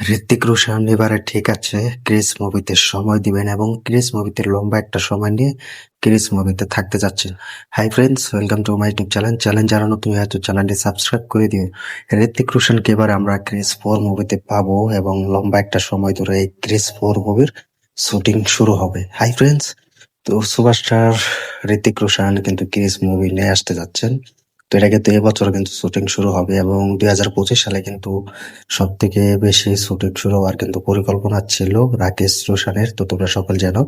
ঋত্বিক রোশন এবারে ঠিক আছে ক্রিস মুভিতে সময় দিবেন এবং ক্রিস মুভিতে লম্বা একটা সময় নিয়ে ক্রিস মুভিতে থাকতে যাচ্ছেন। Hi friends, welcome to my YouTube channel যারা নতুন হয়তো চ্যানেলটি সাবস্ক্রাইব করে দিও। ঋত্বিক রোশনকে এবার আমরা ক্রিস 4 মুভিতে পাবো এবং লম্বা একটা সময় ধরে এই ক্রিস 4 মুভির শুটিং শুরু হবে। হাই ফ্রেন্ডস, তো সুপারস্টার ঋত্বিক রোশন কিন্তু ক্রিস মুভি নিয়ে আসতে যাচ্ছেন। তো এটা কিন্তু এবছর কিন্তু শুটিং শুরু হবে এবং 2025 সালে কিন্তু সব থেকে বেশি শুটিং শুরু হওয়ার কিন্তু পরিকল্পনা ছিল রাকেশ রোশনের। তো তোমরা সকল জানো,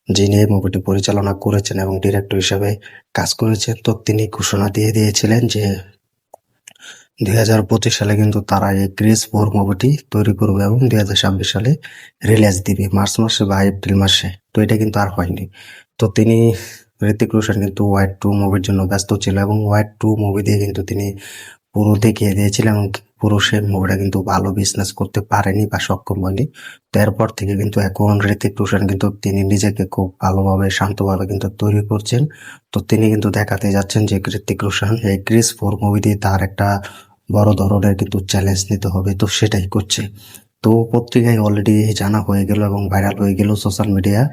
যিনি এই মুভিটি পরিচালনা করেছেন এবং ডিরেক্টর হিসেবে কাজ করেছেন। তো তিনি ঘোষণা দিয়ে দিয়েছিলেন যে 2025 সালে কিন্তু তারা এই ক্রিস 4 মুভিটি তৈরি করবে এবং 2026 সালে রিলিজ দিবে মার্চ মাসে বা এপ্রিল মাসে। তো এটা কিন্তু আর হয়নি। তো তিনি ঋতিক রোশন কিন্তু ওয়াইড 2 মুভির জন্য ব্যস্ত ছিল এবং ওয়াইড 2 মুভি দিয়ে কিন্তু তিনি পুরো দেখিয়ে দিয়েছিলেন এবং পুরো সেই মুভিটা কিন্তু ভালো বিজনেস করতে পারেনি বা সক্ষম হয়নি। তো এরপর থেকে কিন্তু এখন ঋতিক রোশন কিন্তু তিনি নিজেকে খুব ভালোভাবে শান্তভাবে কিন্তু তৈরি করছেন। তো তিনি কিন্তু দেখাতে যাচ্ছেন যে ঋতিক রোশন এই ক্রিস 4 মুভি দিয়ে তার একটা বড় ধরনের কিন্তু চ্যালেঞ্জ নিতে হবে। তো সেটাই করছে। তো পত্রিকায় অলরেডি জানা হয়ে গেল এবং ভাইরাল হয়ে গেল সোশ্যাল মিডিয়া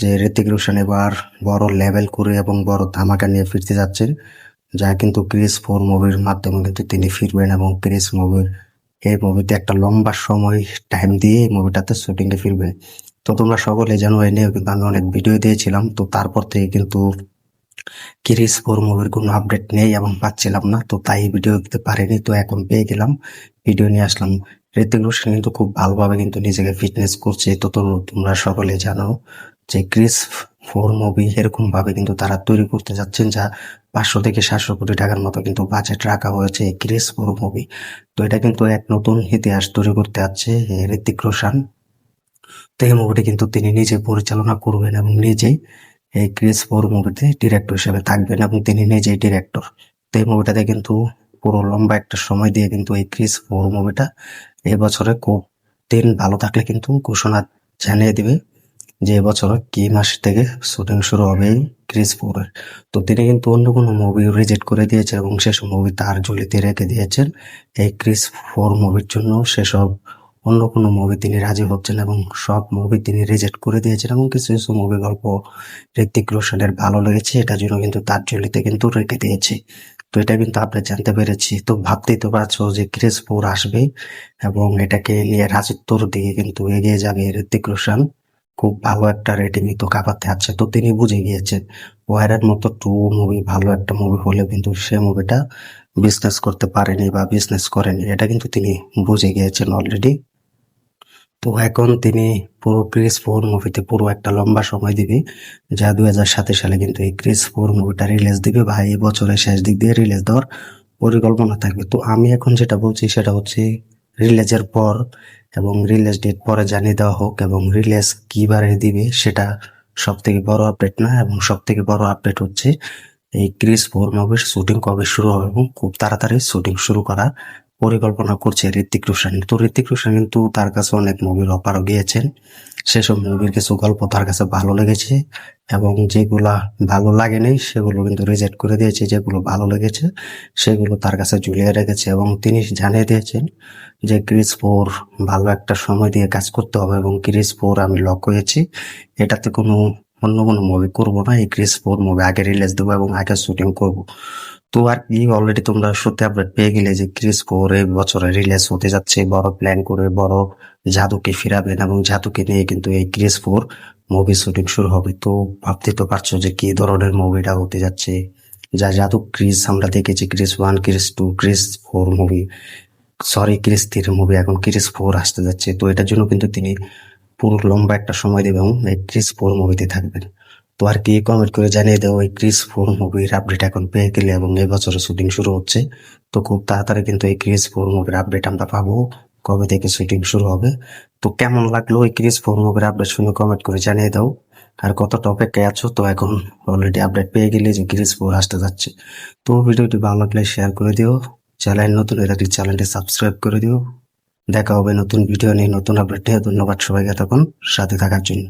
যে ঋতিক রোশন এবার বড় লেভেল করে এবং বড় ধামাকা নিয়ে ফিরতে যাচ্ছেন, যা কিন্তু ক্রিস 4 মুভির মাধ্যমে কিন্তু তিনি ফিরবেন এবং ক্রিস মুভির এই মুভিতে একটা লম্বা সময় টাইম দিয়ে এই মুভিটাতে শুটিং এ ফিরবে। তো তোমরা সকলে জানো, এই নিয়ে কিন্তু আমি অনেক ভিডিও দিয়েছিলাম। তো তারপর থেকে কিন্তু ক্রিস 4 মুভির কোনো আপডেট নেই এবং পাচ্ছিলাম না। তো তাই ভিডিও দিতে পারিনি। তো এখন পেয়ে গেলাম, ভিডিও নিয়ে আসলাম। ঋতিক রোশন কিন্তু খুব ভালোভাবে কিন্তু নিজেকে ফিটনেস করছে। তো তোমরা সকলে জানো যে ক্রিস 4 মুভি এরকম ভাবে কিন্তু তারা তৈরি করতে যাচ্ছেন, যা 500 থেকে 700 কোটি টাকার মতো কিন্তু বাজেট রাখা হয়েছে এই ক্রিস 4 মুভি। তো এটা কিন্তু এক নতুন ইতিহাস তৈরি করতে যাচ্ছে ঋতিক রোশন। তো এই মুভিটি কিন্তু তিনি নিজে পরিচালনা করবেন এবং নিজেই এই ক্রিস 4 মুভিতে ডিরেক্টর হিসেবে থাকবেন এবং তিনি নিজেই ডিরেক্টর। তো এই মুভিটাতে কিন্তু পুরো লম্বা একটা সময় দিয়ে কিন্তু এই ক্রিস 4 মুভিটা এবছরে খুব দিন ভালো থাকলে কিন্তু ঘোষণা জানিয়ে দিবে যে এবছর কি মাস থেকে শুটিং শুরু হবে এই ক্রিস 4 এর। তো তিনি কিন্তু অন্য কোনো মুভি রিজেক্ট করে দিয়েছেন এবং সেসব মুভি তার ঝুলিতে রেখে দিয়েছেন এই ক্রিস 4 মুভির জন্য। সেসব অন্য কোনো মুভি তিনি রাজি হচ্ছেন এবং সব মুভি তিনি রিজেক্ট করে দিয়েছেন এবং কিছু কিছু মুভি গল্প ঋতিক রোশনের ভালো লেগেছে, এটার জন্য কিন্তু তার ঝুলিতে কিন্তু রেখে দিয়েছে। তো এটা কিন্তু আপনি জানতে পেরেছি। তো ভাবতেই তো পারছো যে ক্রিস 4 আসবে এবং এটাকে নিয়ে রাজত্বর দিকে কিন্তু এগিয়ে যাবে ঋতিক রোশন। খুব ভালো একটা রেটিং তো কাঁপাতে আছে। তো তিনি বুঝে গিয়েছেন ওয়ারের মতো 2 মুভি ভালো একটা মুভি হলে কিন্তু সে মুভিটা বিজনেস করতে পারেনি বা বিজনেস করেনি, এটা কিন্তু তিনি বুঝে গিয়েছেন অলরেডি। তো এখন তিনি পুরো ক্রিস 4 মুভিতে পুরো একটা লম্বা সময় দিবে, যা 2027 সালে কিন্তু এই ক্রিস 4 মুভিটা রিলিজ দিবে বা এই বছরের শেষ দিক দিয়ে রিলিজ দেওয়ার পরিকল্পনা থাকবে। তো আমি এখন যেটা বলছি সেটা হচ্ছে রিলিজের পর এবং রিলিজ ডেট পরে জানিয়ে দেওয়া হোক এবং রিলিজ কি বারে দিবে সেটা সব থেকে বড় আপডেট না, এবং সব থেকে বড় আপডেট হচ্ছে এই ক্রিস 4 মুভির শুটিং কবে শুরু হবে এবং খুব তাড়াতাড়ি শুটিং শুরু করার পরিকল্পনা করছে ঋতিক রোশন। তো ঋতিক রোশন কিন্তু তার কাছে অনেক মুভির অফারও গিয়েছেন। সেসব মুভির কিছু গল্প তার কাছে ভালো লেগেছে এবং যেগুলা ভালো লাগেনি সেগুলো কিন্তু রিজেক্ট করে দিয়েছে। যেগুলো ভালো লেগেছে সেগুলো তার কাছে ঝুলিয়ে রেখেছে এবং তিনি জানিয়ে দিয়েছেন যে ক্রিস 4 ভালো একটা সময় দিয়ে কাজ করতে হবে এবং ক্রিস 4 আমি লক হয়েছি, এটাতে কোনো অন্য কোনো মুভি করবো না। এই ক্রিস 4 মুভি আগে রিলিজ দেবো এবং আগে শুটিং করবো। তো আর কি, অলরেডি তোমরা সত্যি আপডেট পেয়ে গেলে যে ক্রিস 4 এই বছরে রিলিজ হতে যাচ্ছে। বড় প্ল্যান করে বড় জাদুকে ফিরাবেন এবং জাদুকে নিয়ে কিন্তু এই ক্রিস 4 মুভি শুটিং শুরু হবে। তো ভাবতে তো পারছো যে কি ধরনের মুভিটা হতে যাচ্ছে। যা জাদু ক্রিস আমরা দেখেছি Chris 1, Chris 2, Chris 4 movie, sorry Chris 3 movie, এখন ক্রিস 4 আসতে যাচ্ছে। তো এটার জন্য কিন্তু তিনি পুরো লম্বা একটা সময় দেবে এবং এই ক্রিস 4 মুভিতে থাকবেন। তো আর কি, কমেন্ট করে জানিয়ে দাও এই ক্রিস 4 মুভির আপডেট এখন পেয়ে গেলে এবং এই বছরের শুটিং শুরু হচ্ছে। তো খুব তাড়াতাড়ি কিন্তু এই ক্রিস 4 মুভির আপডেট আমরা পাবো, কবে থেকে শুটিং শুরু হবে। তো কেমন লাগলো এই ক্রিস 4 মুভির আপডেট শুনে কমেন্ট করে জানিয়ে দাও। আর কতটা অপেক্ষায় আছো। তো এখন অলরেডি আপডেট পেয়ে গেলে যে ক্রিস 4 আসতে যাচ্ছে। তো ভিডিওটি ভালো লাগলে শেয়ার করে দিও, চ্যানেল নতুন হয়ে থাকলে চ্যানেলটি সাবস্ক্রাইব করে দিও। দেখা হবে নতুন ভিডিও নিয়ে, নতুন আপডেট নিয়ে। ধন্যবাদ সবাইকে তখন সাথে থাকার জন্য।